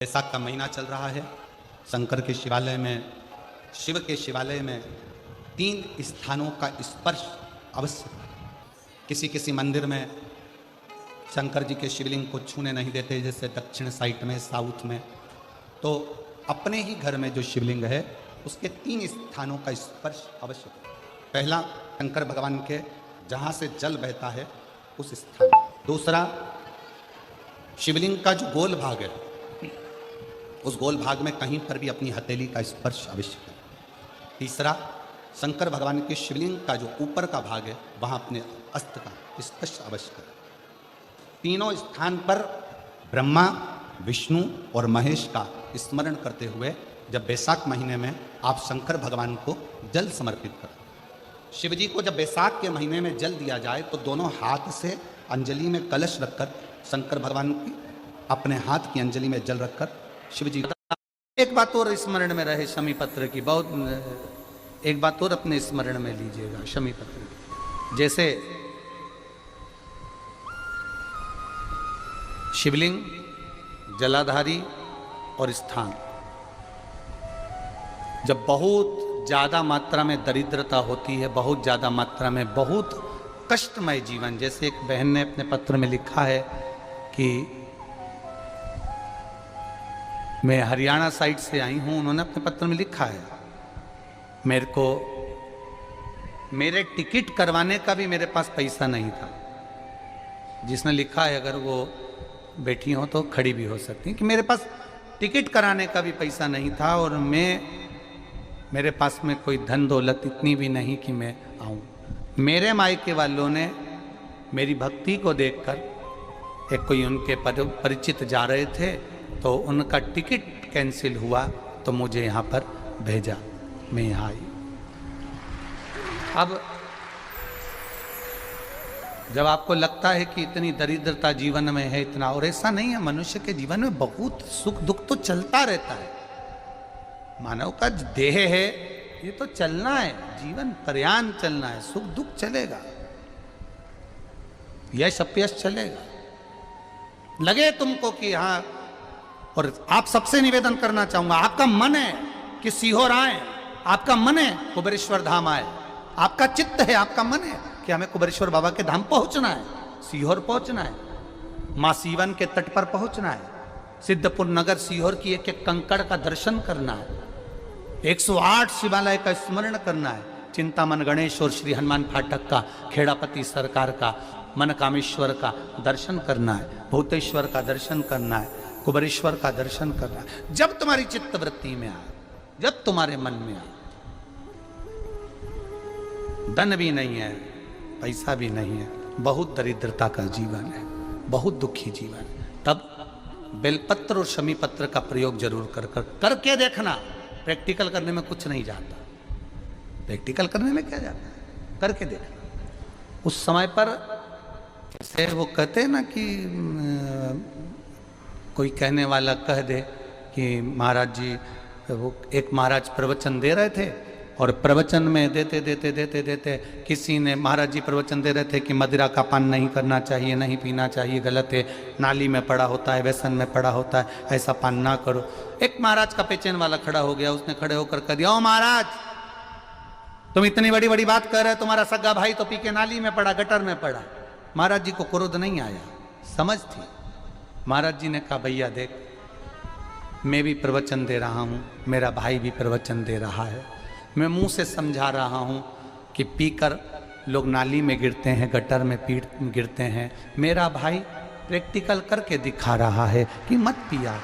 बैसाख का महीना चल रहा है। शंकर के शिवालय में, शिव के शिवालय में 3 स्थानों का स्पर्श अवश्य। किसी किसी मंदिर में शंकर जी के शिवलिंग को छूने नहीं देते, जैसे दक्षिण साइड में, साउथ में। तो अपने ही घर में जो शिवलिंग है उसके 3 स्थानों का स्पर्श अवश्य। पहला शंकर भगवान के जहाँ से जल बहता है उस स्थान। दूसरा शिवलिंग का जो गोल भाग है उस गोल भाग में कहीं पर भी अपनी हथेली का स्पर्श अवश्य करें। तीसरा शंकर भगवान के शिवलिंग का जो ऊपर का भाग है वहाँ अपने अस्त्र का स्पर्श अवश्य करें। तीनों स्थान पर ब्रह्मा, विष्णु और महेश का स्मरण करते हुए जब बैसाख महीने में आप शंकर भगवान को जल समर्पित करें। शिव जी को जब बैसाख के महीने में जल दिया जाए तो दोनों हाथ से अंजलि में कलश रखकर शंकर भगवान की अपने हाथ की अंजलि में जल रखकर शिव जी। एक बात और स्मरण में रहे शमी पत्र की, बहुत एक बात और अपने स्मरण में लीजिएगा शमी पत्र की। जैसे शिवलिंग, जलाधारी और स्थान, जब बहुत ज्यादा मात्रा में दरिद्रता होती है, बहुत ज्यादा मात्रा में बहुत कष्टमय जीवन, जैसे एक बहन ने अपने पत्र में लिखा है कि मैं हरियाणा साइड से आई हूँ। उन्होंने अपने पत्र में लिखा है मेरे को मेरे टिकट करवाने का भी मेरे पास पैसा नहीं था। जिसने लिखा है अगर वो बैठी हो तो खड़ी भी हो सकती कि मेरे पास टिकट कराने का भी पैसा नहीं था और मेरे पास में कोई धन दौलत इतनी भी नहीं कि मैं आऊँ। मेरे मायके वालों ने मेरी भक्ति को देखकर, एक कोई उनके परिचित जा रहे थे तो उनका टिकट कैंसिल हुआ तो मुझे यहाँ पर भेजा, मैं यहाँ आई। अब जब आपको लगता है कि इतनी दरिद्रता जीवन में है, इतना, और ऐसा नहीं है, मनुष्य के जीवन में बहुत सुख दुख तो चलता रहता है। मानव का देह है, ये तो चलना है, जीवन पर्यान चलना है, सुख दुख चलेगा, यश अपयश चलेगा। लगे तुमको कि हाँ, और आप सबसे निवेदन करना चाहूंगा, आपका मन है कि सीहोर आए, आपका मन है कुबेरेश्वर धाम आए, आपका चित्त है, आपका मन है कि हमें कुबेरेश्वर बाबा के धाम पहुंचना है, सीहोर पहुंचना है, मां सीवन के तट पर पहुंचना है, सिद्धपुर नगर सीहोर की एक एक कंकड़ का दर्शन करना है, 108 शिवालय का स्मरण करना है, चिंतामन गणेश और श्री हनुमान फाटक का, खेड़ापति सरकार का, मनकामेश्वर का दर्शन करना है, भूतेश्वर का दर्शन करना है, कुबेरेश्वर का दर्शन करना है। जब तुम्हारी चित्त वृत्ति में आए, जब तुम्हारे मन में आए, धन भी नहीं है, पैसा भी नहीं है, बहुत दरिद्रता का जीवन है, बहुत दुखी जीवन है, तब बेलपत्र और शमी पत्र का प्रयोग जरूर करके देखना। प्रैक्टिकल करने में कुछ नहीं जाता, प्रैक्टिकल करने में क्या जाता है, करके देखना। उस समय पर जैसे वो कहते हैं ना कि कोई कहने वाला कह दे कि महाराज जी, वो एक महाराज प्रवचन दे रहे थे और प्रवचन में देते देते देते देते किसी ने, महाराज जी प्रवचन दे रहे थे कि मदिरा का पान नहीं करना चाहिए, नहीं पीना चाहिए, गलत है, नाली में पड़ा होता है, व्यसन में पड़ा होता है, ऐसा पान ना करो। एक महाराज का पेचेन वाला खड़ा हो गया, उसने खड़े होकर कह दिया, ओ महाराज तुम इतनी बड़ी बड़ी बात कर रहे, तुम्हारा सगा भाई तो पी के नाली में पड़ा, गटर में पड़ा। महाराज जी को क्रोध नहीं आया, समझ थी। महाराज जी ने कहा, भैया देख, मैं भी प्रवचन दे रहा हूँ, मेरा भाई भी प्रवचन दे रहा है, मैं मुंह से समझा रहा हूँ कि पीकर लोग नाली में गिरते हैं, गटर में गिरते हैं, मेरा भाई प्रैक्टिकल करके दिखा रहा है कि मत पिया,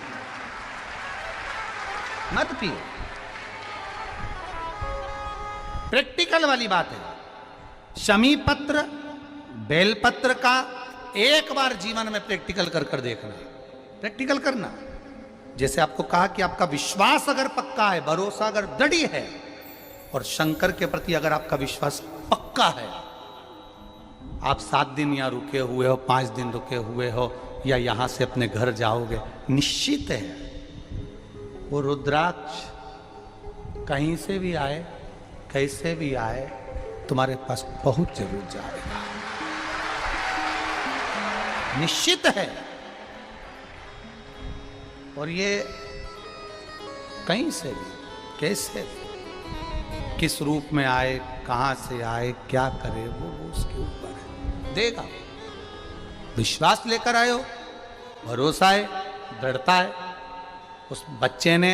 मत पियो। प्रैक्टिकल वाली बात है। शमी पत्र, बेलपत्र का एक बार जीवन में प्रैक्टिकल कर देखना, प्रैक्टिकल करना। जैसे आपको कहा कि आपका विश्वास अगर पक्का है, भरोसा अगर दृढ़ है, और शंकर के प्रति अगर आपका विश्वास पक्का है, आप 7 दिन यहाँ रुके हुए हो, 5 दिन रुके हुए हो, या यहां से अपने घर जाओगे, निश्चित है वो रुद्राक्ष कहीं से भी आए, कैसे भी आए, तुम्हारे पास बहुत जरूर जाएगा, निश्चित है। और ये कहीं से भी, कैसे भी, किस रूप में आए, कहां से आए, क्या करे, वो उसके ऊपर है, देगा। विश्वास लेकर आए हो, भरोसा है, दृढ़ता है। उस बच्चे ने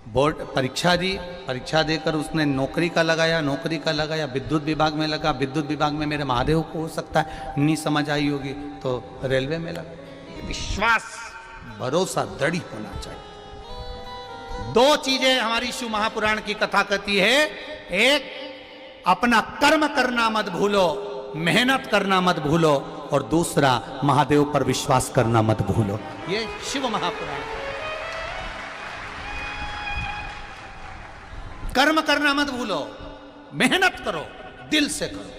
बोर्ड परीक्षा दी, परीक्षा देकर उसने नौकरी का लगाया, विद्युत विभाग में लगा, विद्युत विभाग में मेरे महादेव को हो सकता है नहीं समझ आई होगी तो रेलवे में लगा। विश्वास, भरोसा दृढ़ होना चाहिए। दो चीजें हमारी शिव महापुराण की कथा कहती है, एक अपना कर्म करना मत भूलो, मेहनत करना मत भूलो, और दूसरा महादेव पर विश्वास करना मत भूलो। ये शिव महापुराण। कर्म करना मत भूलो, मेहनत करो, दिल से करो।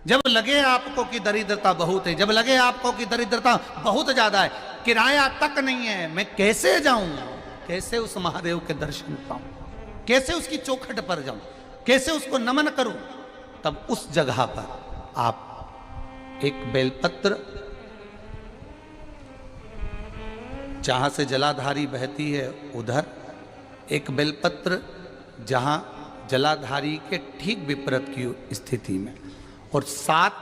जब लगे आपको कि दरिद्रता बहुत है, जब लगे आपको कि दरिद्रता बहुत ज्यादा है, किराया तक नहीं है, मैं कैसे जाऊं, कैसे उस महादेव के दर्शन पाऊं, कैसे उसकी चौखट पर जाऊं, कैसे उसको नमन करूं, तब उस जगह पर आप एक बेलपत्र, जहां से जलाधारी बहती है उधर, एक बेलपत्र जहां जलाधारी के ठीक विपरीत की स्थिति में, और 7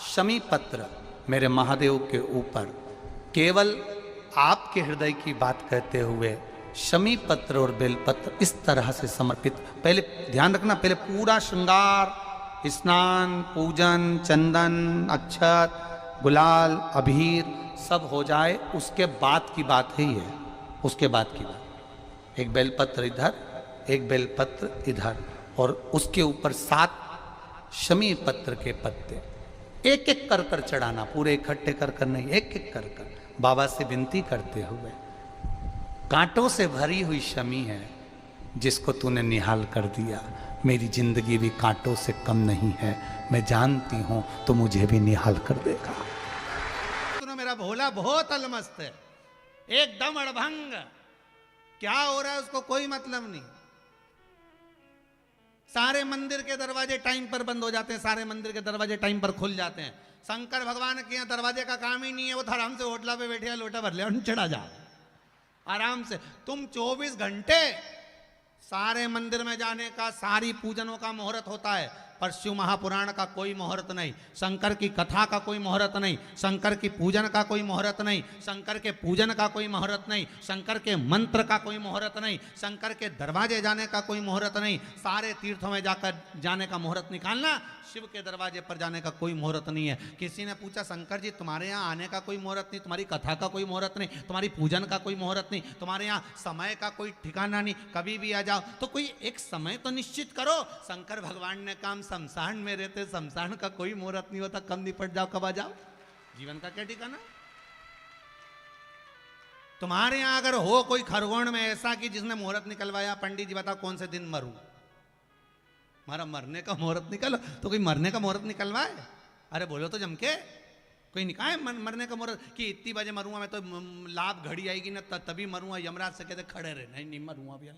शमी पत्र मेरे महादेव के ऊपर, केवल आपके हृदय की बात कहते हुए शमी पत्र और बेलपत्र इस तरह से समर्पित। पहले ध्यान रखना, पहले पूरा श्रृंगार, स्नान, पूजन, चंदन, अक्षत, गुलाल, अबीर सब हो जाए, उसके बाद की बात ही है, उसके बाद की बात। एक बेलपत्र इधर, एक बेलपत्र इधर, और उसके ऊपर 7 शमी पत्र के पत्ते एक एक कर कर चढ़ाना, पूरे इकट्ठे कर कर नहीं, एक एक कर कर बाबा से विनती करते हुए, कांटों से भरी हुई शमी है जिसको तूने निहाल कर दिया, मेरी जिंदगी भी कांटों से कम नहीं है, मैं जानती हूं तो मुझे भी निहाल कर देगा। सुनो, मेरा भोला बहुत अलमस्त है, एकदम अड़भंग, क्या हो रहा है उसको कोई मतलब नहीं। सारे मंदिर के दरवाजे टाइम पर बंद हो जाते हैं, सारे मंदिर के दरवाजे टाइम पर खुल जाते हैं। शंकर भगवान के यहाँ दरवाजे का काम ही नहीं है, वो आराम से होटला पे बैठे लोटा भर ले और चढ़ा जा आराम से। तुम 24 घंटे सारे मंदिर में जाने का, सारी पूजनों का मुहूर्त होता है, पर शिव महापुराण का कोई मुहूर्त नहीं, शंकर की कथा का कोई मुहूर्त नहीं, शंकर की पूजन का कोई मुहूर्त नहीं, शंकर के पूजन का कोई मुहूर्त नहीं, शंकर के मंत्र का कोई मुहूर्त नहीं, शंकर के दरवाजे जाने का कोई मुहूर्त नहीं। सारे तीर्थों में जाकर जाने का मुहूर्त निकालना, शिव के दरवाजे पर जाने का कोई मुहूर्त नहीं है। किसी ने पूछा, शंकर जी तुम्हारे यहाँ आने का कोई मुहूर्त नहीं, तुम्हारी कथा का कोई मुहूर्त नहीं, तुम्हारी पूजन का कोई मुहूर्त नहीं, तुम्हारे यहाँ समय का कोई ठिकाना नहीं, कभी भी आ जाओ, तो कोई एक समय तो निश्चित करो। शंकर भगवान ने काम शमशान में रहते, शमशान का कोई मुहूर्त नहीं होता, कब निपट जाओ कब आ जाओ, जीवन का क्या ठिकाना। तुम्हारे यहां अगर हो कोई खरगोन में ऐसा कि जिसने मुहूर्त निकलवाया, पंडित जी बताओ कौन से दिन मरूं, हमारा मरने का मुहूर्त निकलो, तो कोई मरने का मुहूर्त निकलवाए, अरे बोलो तो जम के, कोई निकाय मरने का मुहूर्त कि इतनी बजे मरूंगा मैं, तो लाभ घड़ी आएगी ना तभी मरूंगा, यमराज से कहते खड़े रहे, नहीं मरूंगा अभी,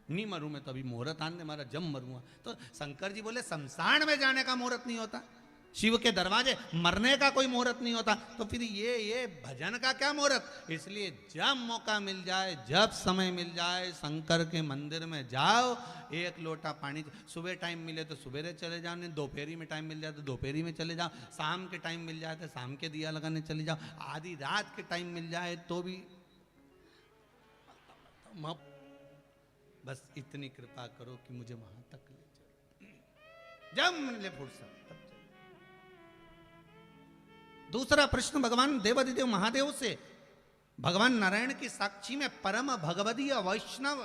नहीं मरूं मैं, तो अभी मुहूर्त आने मारा जब मरूंगा। तो शंकर जी बोले शमशान में जाने का मुहूर्त नहीं होता, शिव के दरवाजे मरने का कोई मुहूर्त नहीं होता, तो फिर ये भजन का क्या मुहूर्त। इसलिए जब मौका मिल जाए, जब समय मिल जाए, शंकर के मंदिर में जाओ, एक लोटा पानी, सुबह टाइम मिले तो सुबह चले जाओ, नहीं दोपहरी में टाइम मिल जाए तो दोपहरी में चले जाओ, शाम के टाइम मिल जाए तो शाम के दिया लगाने चले जाओ, आधी रात के टाइम मिल जाए तो भी, बस इतनी कृपा करो कि मुझे वहां तक ले जाओ, जब मिले फुर्सत। दूसरा प्रश्न भगवान देवादिदेव महादेव से, भगवान नारायण की साक्षी में परम भगवदीय वैष्णव,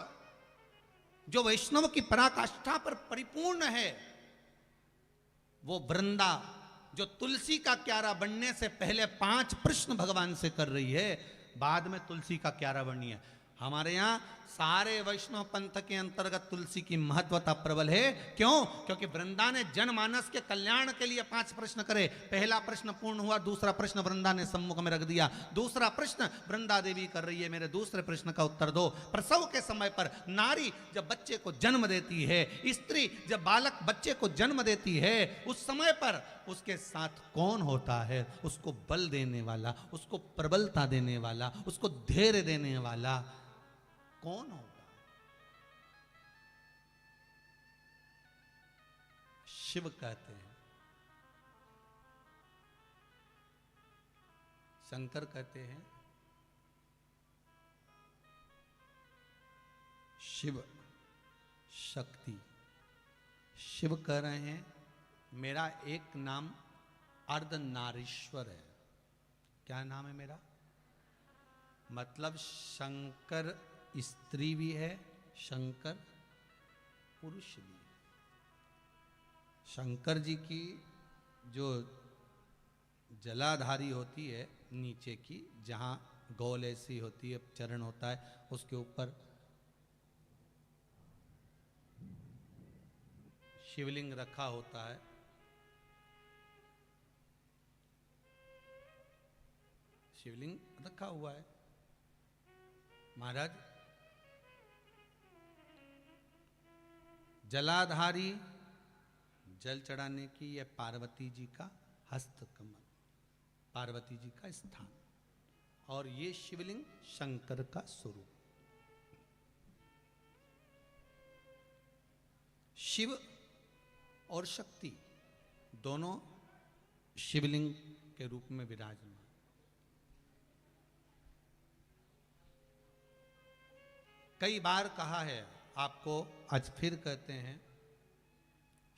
जो वैष्णव की पराकाष्ठा पर परिपूर्ण है, वो वृंदा जो तुलसी का क्यारा बनने से पहले 5 प्रश्न भगवान से कर रही है, बाद में तुलसी का क्यारा बनी है। हमारे यहाँ सारे वैष्णव पंथ के अंतर्गत तुलसी की महत्वता प्रबल है। क्यों? क्योंकि वृंदा ने जनमानस के कल्याण के लिए 5 प्रश्न करे। पहला प्रश्न पूर्ण हुआ, दूसरा प्रश्न वृंदा ने सम्मुख में रख दिया। दूसरा प्रश्न वृंदा देवी कर रही है, मेरे दूसरे प्रश्न का उत्तर दो। प्रसव के समय पर नारी जब बच्चे को जन्म देती है, स्त्री जब बालक बच्चे को जन्म देती है, उस समय पर उसके साथ कौन होता है? उसको बल देने वाला, उसको प्रबलता देने वाला, उसको धैर्य देने वाला कौन होगा? शिव कहते हैं। शंकर कहते हैं शिव शक्ति। शिव कह रहे हैं मेरा एक नाम अर्धनारीश्वर है। क्या नाम है मेरा? मतलब शंकर स्त्री भी है, शंकर पुरुष भी है। शंकर जी की जो जलाधारी होती है नीचे की, जहाँ गोल ऐसी होती है, चरण होता है, उसके ऊपर शिवलिंग रखा होता है। शिवलिंग रखा हुआ है। महाराज जलाधारी जल चढ़ाने की यह पार्वती जी का हस्त कमल, पार्वती जी का स्थान, और ये शिवलिंग शंकर का स्वरूप। शिव और शक्ति दोनों शिवलिंग के रूप में विराजमान। कई बार कहा है आपको, आज फिर कहते हैं,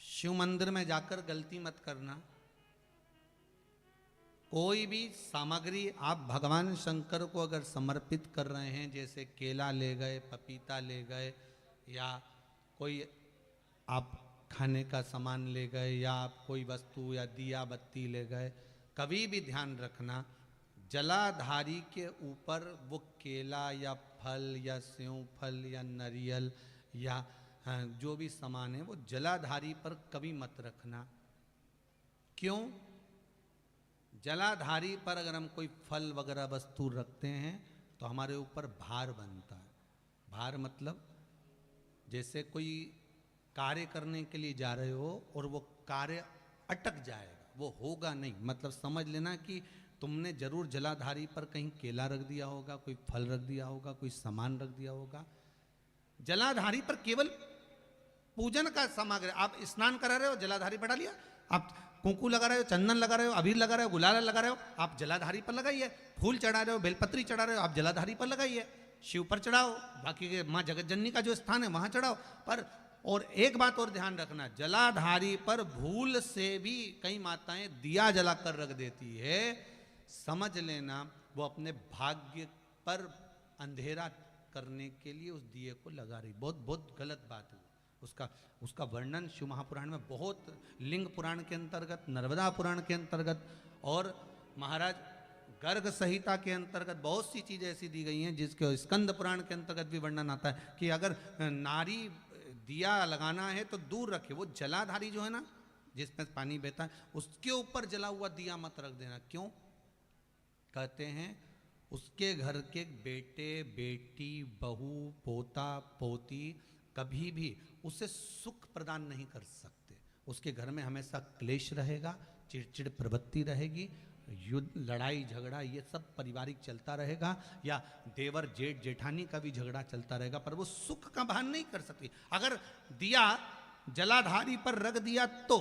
शिव मंदिर में जाकर गलती मत करना। कोई भी सामग्री आप भगवान शंकर को अगर समर्पित कर रहे हैं, जैसे केला ले गए, पपीता ले गए, या कोई आप खाने का सामान ले गए, या आप कोई वस्तु या दिया बत्ती ले गए, कभी भी ध्यान रखना जलाधारी के ऊपर वो केला या फल या सेव फल या नारियल या जो भी सामान है वो जलाधारी पर कभी मत रखना। क्यों? जलाधारी पर अगर हम कोई फल वगैरह वस्तु रखते हैं तो हमारे ऊपर भार बनता है। भार मतलब जैसे कोई कार्य करने के लिए जा रहे हो और वो कार्य अटक जाएगा, वो होगा नहीं। मतलब समझ लेना कि तुमने जरूर जलाधारी पर कहीं केला रख दिया होगा, कोई फल रख दिया होगा, कोई सामान रख दिया होगा। जलाधारी पर केवल पूजन का सामग्री, आप स्नान करा रहे हो, जलाधारी पर डालिए। आप कुंकू लगा रहे हो, चंदन लगा रहे हो, अबीर लगा रहे हो, गुलाल लगा रहे हो, आप जलाधारी पर लगाइए। फूल चढ़ा रहे हो, बेलपत्री चढ़ा रहे हो, आप जलाधारी पर लगाइए। शिव पर चढ़ाओ, बाकी के माँ जगत जननी का जो स्थान है वहां चढ़ाओ। पर और एक बात और ध्यान रखना, जलाधारी पर भूल से भी कई माताएं दिया जलाकर रख देती है, समझ लेना वो अपने भाग्य पर अंधेरा करने के लिए उस दिए को लगा रही। बहुत बहुत गलत बात है। उसका वर्णन शिव महापुराण में बहुत, लिंग पुराण के अंतर्गत, नर्मदा पुराण के अंतर्गत और महाराज गर्ग संहिता के अंतर्गत बहुत सी चीजें ऐसी दी गई हैं, जिसके स्कंद पुराण के अंतर्गत भी वर्णन आता है कि अगर नारी दिया लगाना है तो दूर रखे। वो जलाधारी जो है ना, जिसमें पानी बहता है, उसके ऊपर जला हुआ दिया मत रख देना। क्यों? कहते हैं उसके घर के बेटे बेटी बहू पोता पोती कभी भी उसे सुख प्रदान नहीं कर सकते। उसके घर में हमेशा क्लेश रहेगा, चिड़चिड़ प्रवृत्ति रहेगी, युद्ध लड़ाई झगड़ा ये सब पारिवारिक चलता रहेगा, या देवर जेठ जेठानी का भी झगड़ा चलता रहेगा, पर वो सुख का भान नहीं कर सकती। अगर दिया जलाधारी पर रख दिया तो